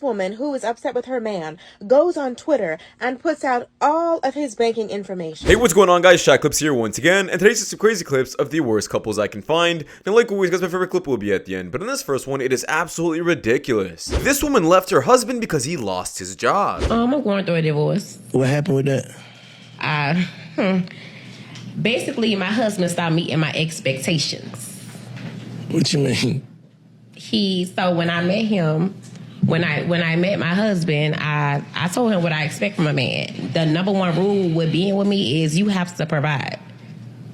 woman who is upset with her man goes on Twitter and puts out all of his banking information. Hey, what's going on, guys? Shak-Clips here once again, and today's just some crazy clips of the worst couples I can find. And like always, guys, my favorite clip will be at the end, but in this first one, it is absolutely ridiculous. This woman left her husband because he lost his job. I'm going through a divorce. What happened with that? Basically, my husband stopped meeting my expectations. What you mean? So when I met him, when I met my husband, I told him what I expect from a man. The number one rule with being with me is you have to provide.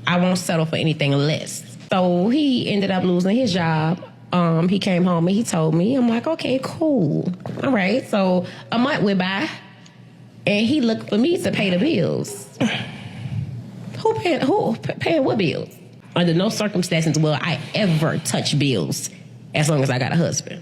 I won't settle for anything less. So he ended up losing his job. He came home and he told me. I'm like, okay, cool. All right. So a month went by, and he looked for me to pay the bills. Who paying what bills? Under no circumstances will I ever touch bills as long as I got a husband.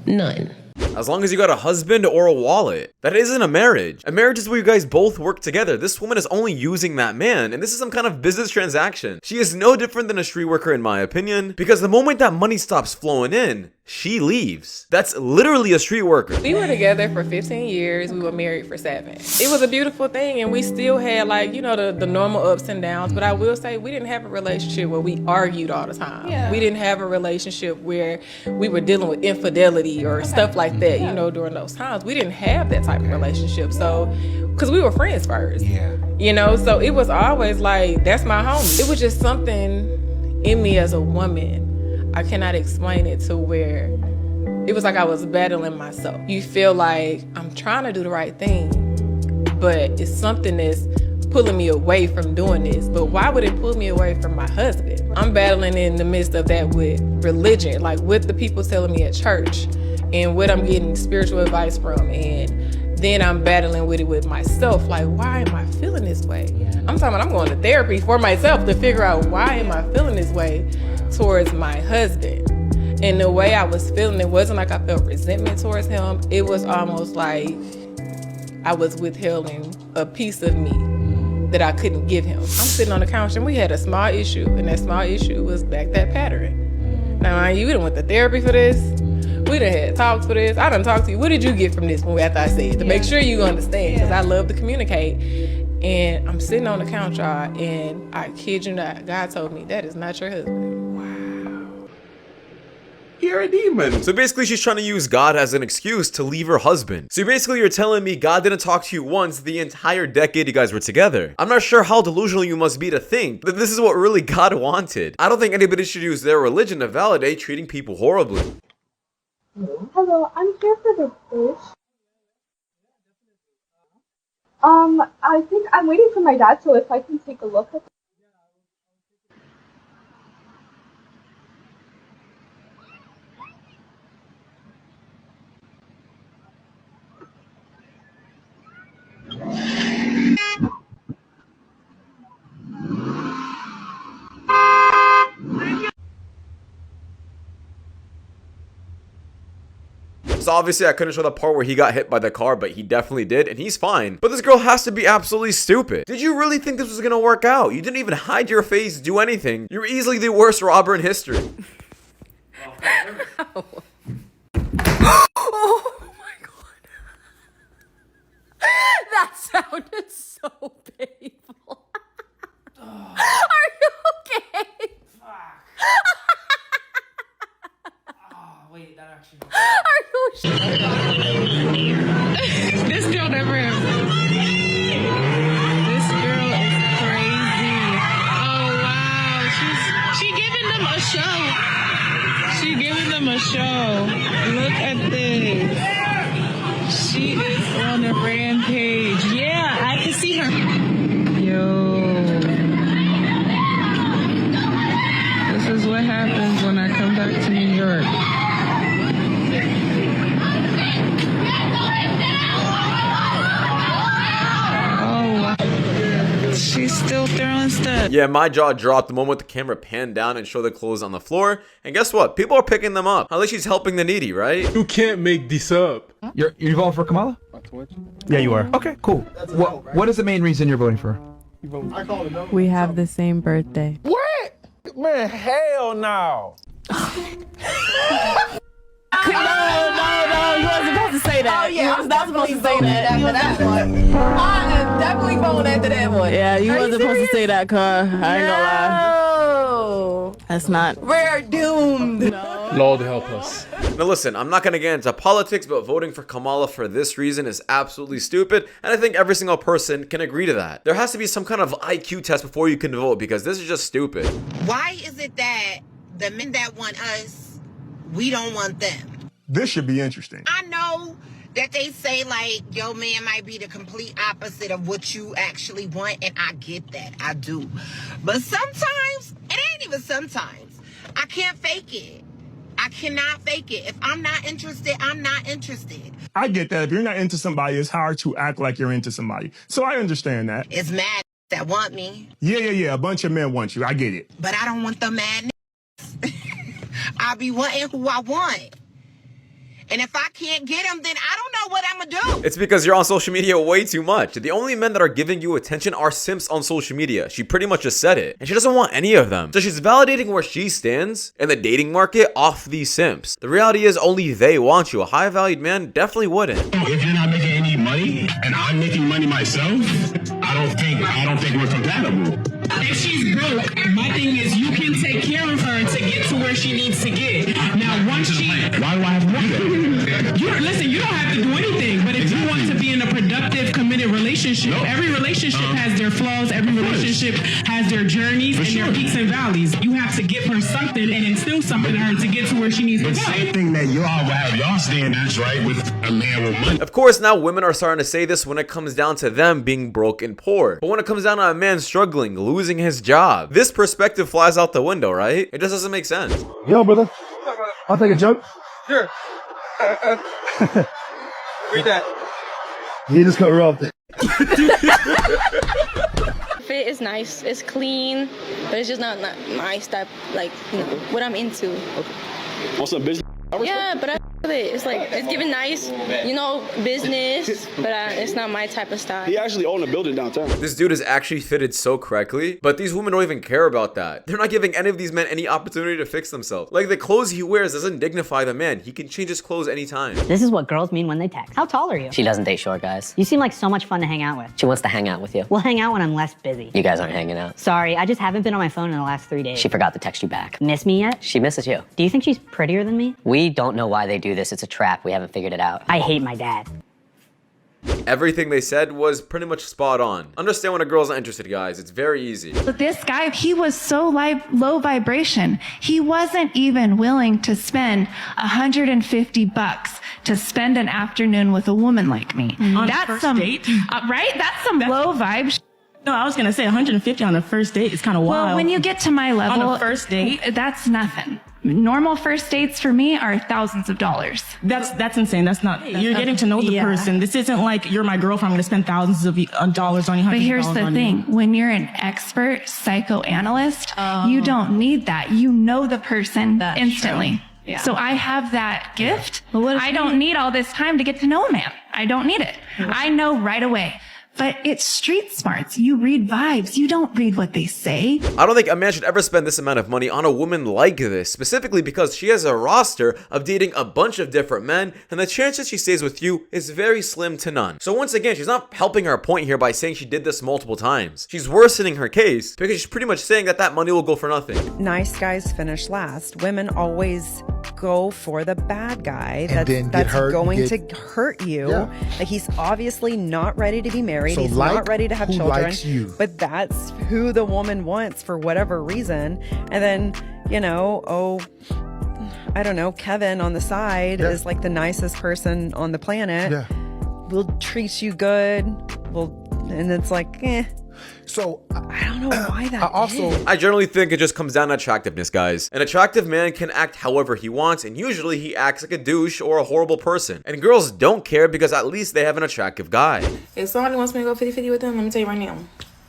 None. As long as you got a husband or a wallet. That isn't a marriage. A marriage is where you guys both work together. This woman is only using that man, and this is some kind of business transaction. She is no different than a street worker in my opinion, because the moment that money stops flowing in, she leaves. That's literally a street worker. We were together for 15 years. We were married for 7. It was a beautiful thing, and we still had, like, you know, the normal ups and downs. But I will say we didn't have a relationship where we argued all the time. Yeah. We didn't have a relationship where we were dealing with infidelity or stuff like that, you know, during those times. We didn't have that type of relationship. So, because we were friends first. Yeah. You know, so it was always like, that's my homie. It was just something in me as a woman. I cannot explain it, to where it was like I was battling myself. You feel like I'm trying to do the right thing, but it's something that's pulling me away from doing this. But why would it pull me away from my husband? I'm battling in the midst of that with religion, like with the people telling me at church and what I'm getting spiritual advice from. And then I'm battling with it with myself. Like, why am I feeling this way? I'm talking about I'm going to therapy for myself to figure out why am I feeling this way towards my husband. And the way I was feeling, it wasn't like I felt resentment towards him. It was almost like I was withholding a piece of me that I couldn't give him. I'm sitting on the couch and we had a small issue, and that small issue was back that pattern. Now, mind you, we done went to therapy for this. We done had talks for this. I done talked to you. What did you get from this after I said? To make sure you understand, because I love to communicate. And I'm sitting on the couch, y'all, and I kid you not, God told me, that is not your husband. You're a demon. So basically she's trying to use God as an excuse to leave her husband. So basically you're telling me God didn't talk to you once the entire decade you guys were together. I'm not sure how delusional you must be to think that this is what really God wanted. I don't think anybody should use their religion to validate treating people horribly. Hello, I'm here for the fish. I think I'm waiting for my dad, so if I can take a look at So obviously I couldn't show the part where he got hit by the car, but he definitely did, and he's fine. But this girl has to be absolutely stupid. Did you really think this was gonna work out? You didn't even hide your face, do anything. You're easily the worst robber in history. Oh my God. That sounded so painful. Are you okay? Wait, that actually. Are you sure? This girl never ever. This girl is crazy. Oh wow, she giving them a show. She giving them a show. Look at this. She is on a rampage. Yeah, I can see her. Yo. This is what happens when I come back to New York. She's still throwing stuff. Yeah, my jaw dropped the moment the camera panned down and showed the clothes on the floor. And guess what? People are picking them up. At least she's helping the needy, right? You can't make this up. You're voting for Kamala? Yeah, you are. Okay, cool. What is the main reason you're voting for her? We have the same birthday. What? Man, hell no. No, you wasn't supposed to say that. Oh, yeah, you was not supposed to say that. After that one. I am definitely voting after that one. Yeah, you wasn't supposed to say that, car. I ain't gonna lie. No. That's not. We're doomed. No. Lord help us. Now listen, I'm not gonna get into politics, but voting for Kamala for this reason is absolutely stupid, and I think every single person can agree to that. There has to be some kind of IQ test before you can vote, because this is just stupid. Why is it that the men that want us, we don't want them? This should be interesting. I know that they say, like, your man might be the complete opposite of what you actually want, and I get that. I do. But sometimes, it ain't even sometimes, I can't fake it. I cannot fake it. If I'm not interested, I'm not interested. I get that. If you're not into somebody, it's hard to act like you're into somebody. So I understand that. It's mad that want me. Yeah. A bunch of men want you. I get it. But I don't want the mad I be wanting who I want. And if I can't get them, then I don't know what I'm gonna do. It's because you're on social media way too much. The only men that are giving you attention are simps on social media. She pretty much just said it. And she doesn't want any of them. So she's validating where she stands in the dating market off these simps. The reality is only they want you. A high valued man definitely wouldn't. If you're not making any money and I'm making money myself, I don't think we're compatible. If she's broke, my thing is you can take care of her to get to where she needs to get. Now, once she... Why do I have to do that? Listen, you don't have to do anything, but if you want to be in a productive, committed relationship, every relationship has their flaws, every relationship has their journeys and their peaks and valleys. You have to give her something and instill something in her to get to where she needs to go. Same thing that y'all have y'all standards, right, with a man with money. Of course, now women are starting to say this when it comes down to them being broke and poor. But when it comes down to a man struggling, losing his job, this perspective flies out the window, right? It just doesn't make sense. Yo, brother. I'll take a joke. Sure. Read that. You just cut her off. Fit is nice. It's clean, but it's just not my style. Like, you know, what I'm into. Okay. What's up, bitch? Yeah, but I with it. It's like, it's giving nice, you know, business, but it's not my type of style. He actually owned a building downtown. This dude is actually fitted so correctly, but these women don't even care about that. They're not giving any of these men any opportunity to fix themselves. Like, the clothes he wears doesn't dignify the man. He can change his clothes anytime. This is what girls mean when they text. How tall are you? She doesn't date short guys. You seem like so much fun to hang out with. She wants to hang out with you. We'll hang out when I'm less busy. You guys aren't hanging out. Sorry, I just haven't been on my phone in the last 3 days. She forgot to text you back. Miss me yet? She misses you. Do you think she's prettier than me? We don't know why they do this. It's a trap. We haven't figured it out. I hate my dad. Everything they said was pretty much spot on. Understand when a girl's not interested, guys. It's very easy. But this guy, he was so low vibration. He wasn't even willing to spend $150 to spend an afternoon with a woman like me. On That's first some date? Right? That's some low vibe. No, I was gonna say 150 on the first date is kind of wild. Well, when you get to my level, on a first date, that's nothing. Normal first dates for me are thousands of dollars. That's insane. That's not. You're getting to know the person. This isn't like you're my girlfriend. I'm gonna spend thousands of dollars on you. But here's the thing: when you're an expert psychoanalyst, you don't need that. You know the person instantly. Yeah. So I have that gift. I don't need all this time to get to know a man. I don't need it. I know right away. But it's street smarts. You read vibes. You don't read what they say. I don't think a man should ever spend this amount of money on a woman like this, specifically because she has a roster of dating a bunch of different men, and the chances she stays with you is very slim to none. So once again, she's not helping her point here by saying she did this multiple times. She's worsening her case because she's pretty much saying that that money will go for nothing. Nice guys finish last. Women always go for the bad guy that's going to hurt you. Yeah. Like, he's obviously not ready to be married. So he's not ready to have who children. likes you. But that's who the woman wants for whatever reason. And then, you know, I don't know, Kevin on the side is like the nicest person on the planet. Yeah. Will treat you good. And it's like, So I don't know why that I generally think it just comes down to attractiveness, guys. An attractive man can act however he wants, and usually he acts like a douche or a horrible person. And girls don't care because at least they have an attractive guy. If somebody wants me to go 50-50 with them, let me tell you right now,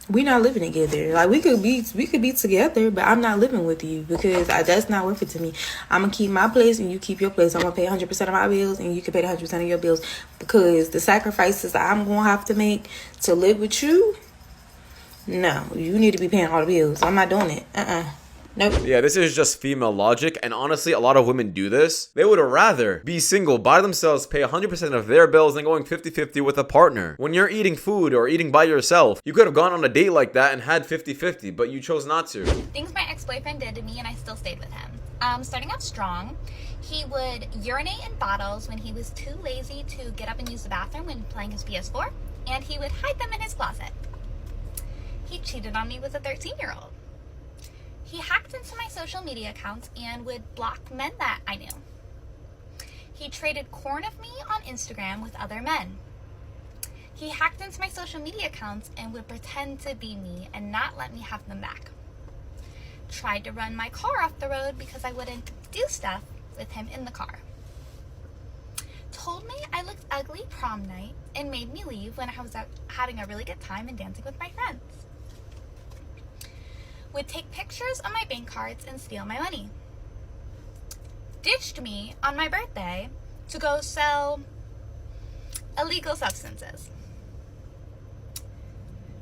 we not living together. Like, we could be together, but I'm not living with you because that's not worth it to me. I'm gonna keep my place and you keep your place. I'm gonna pay 100% of my bills and you can pay 100% of your bills, because the sacrifices that I'm gonna have to make to live with you, no, you need to be paying all the bills. I'm not doing it. Nope. Yeah, this is just female logic, and honestly, a lot of women do this. They would rather be single by themselves, pay 100% of their bills, than going 50-50 with a partner. When you're eating food or eating by yourself, you could have gone on a date like that and had 50-50, but you chose not to. Things my ex-boyfriend did to me and I still stayed with him. Starting out strong, he would urinate in bottles when he was too lazy to get up and use the bathroom when playing his PS4, and he would hide them in his closet. He cheated on me with a 13-year-old. He hacked into my social media accounts and would block men that I knew. He traded corn of me on Instagram with other men. He hacked into my social media accounts and would pretend to be me and not let me have them back. Tried to run my car off the road because I wouldn't do stuff with him in the car. Told me I looked ugly prom night and made me leave when I was out having a really good time and dancing with my friends. Would take pictures of my bank cards and steal my money. Ditched me on my birthday to go sell illegal substances.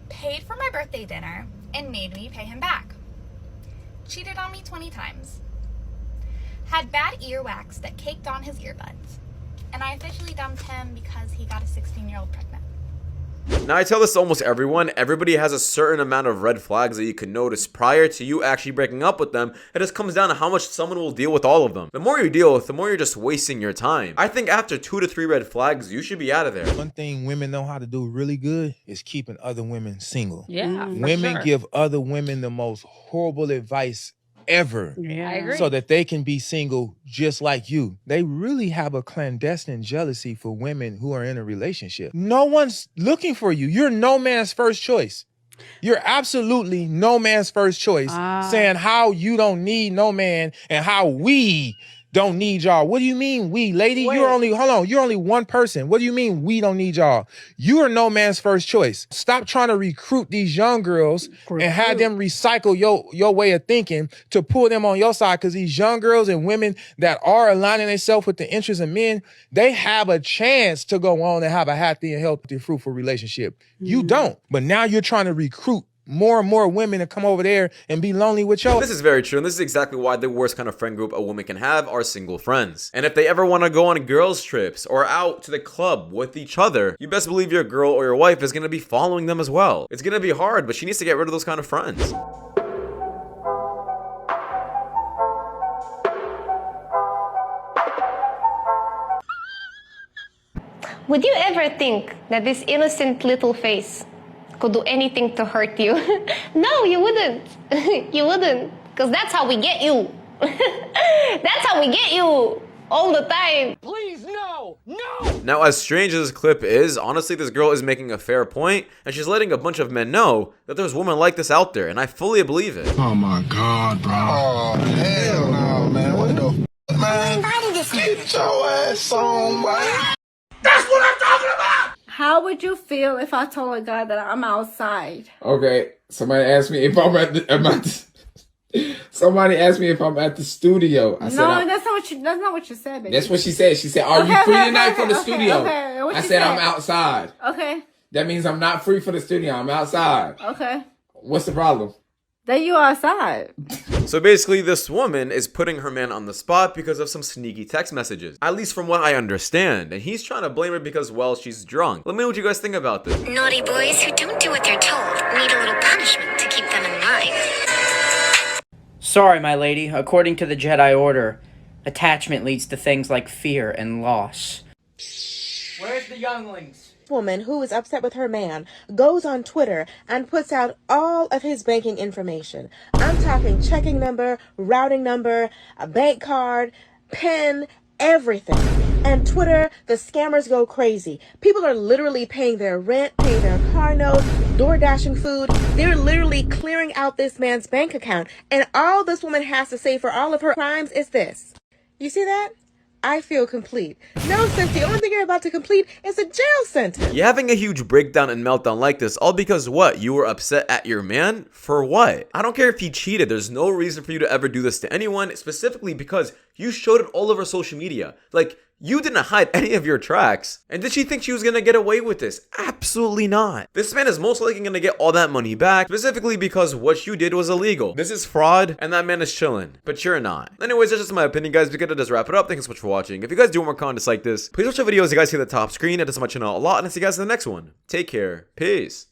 Paid for my birthday dinner and made me pay him back. Cheated on me 20 times. Had bad earwax that caked on his earbuds. And I officially dumped him because he got a 16-year-old pregnant. Now, I tell this to almost everyone. Everybody has a certain amount of red flags that you can notice prior to you actually breaking up with them. It just comes down to how much someone will deal with all of them. The more you deal with, the more you're just wasting your time. I think after 2 to 3 red flags, you should be out of there. One thing women know how to do really good is keeping other women single. Yeah, women give other women the most horrible advice ever. Yeah, I agree. So that they can be single just like you. They really have a clandestine jealousy for women who are in a relationship. No one's looking for you. You're no man's first choice. You're absolutely no man's first choice, saying how you don't need no man and how we don't need y'all. What do you mean we, lady? You're only one person. What do you mean we don't need y'all? You are no man's first choice. Stop trying to recruit these young girls and have them recycle your way of thinking to pull them on your side, because these young girls and women that are aligning themselves with the interests of men, they have a chance to go on and have a happy and healthy, fruitful relationship. You don't. But now you're trying to recruit more and more women to come over there and be lonely with y'all. This is very true, and this is exactly why the worst kind of friend group a woman can have are single friends. And if they ever want to go on girls trips or out to the club with each other, you best believe your girl or your wife is going to be following them as well. It's going to be hard, but she needs to get rid of those kind of friends. Would you ever think that this innocent little face could do anything to hurt you? No, you wouldn't. You wouldn't. Because that's how we get you. That's how we get you. All the time. Please, no! No! Now, as strange as this clip is, honestly, this girl is making a fair point, and she's letting a bunch of men know that there's women like this out there, and I fully believe it. Oh my God, bro. Oh, hell no, man. What the f***, man? Get your ass on, man. That's what I'm talking about! How would you feel if I told a guy that I'm outside? Okay, somebody asked me if I'm at somebody asked me if I'm at the studio. I said, that's not what you said, baby. That's what she said. She said, "Are you free tonight for the studio?" Okay. I said, "I'm outside." Okay. That means I'm not free for the studio. I'm outside. Okay. What's the problem? That you outside. So basically, this woman is putting her man on the spot because of some sneaky text messages. At least from what I understand. And he's trying to blame her because, well, she's drunk. Let me know what you guys think about this. Naughty boys who don't do what they're told need a little punishment to keep them in line. Sorry, my lady. According to the Jedi Order, attachment leads to things like fear and loss. Where's the younglings? Woman who is upset with her man goes on Twitter and puts out all of his banking information. I'm talking checking number, routing number, a bank card, PIN, everything. And Twitter, the scammers go crazy. People are literally paying their rent, paying their car notes, door dashing food. They're literally clearing out this man's bank account. And all this woman has to say for all of her crimes is this. You see that? I feel complete. No, sis, the only thing you're about to complete is a jail sentence. You're having a huge breakdown and meltdown like this, all because what? You were upset at your man? For what? I don't care if he cheated. There's no reason for you to ever do this to anyone, specifically because you showed it all over social media. Like, You didn't hide any of your tracks. And did she think she was gonna get away with this? Absolutely not. This man is most likely gonna get all that money back, specifically because what you did was illegal. This is fraud, and that man is chilling. But you're not. Anyways, that's just my opinion, guys. We're gonna just wrap it up. Thanks so much for watching. If you guys do want more content like this, please watch the videos you guys see at the top screen. It does my channel a lot, and I'll see you guys in the next one. Take care. Peace.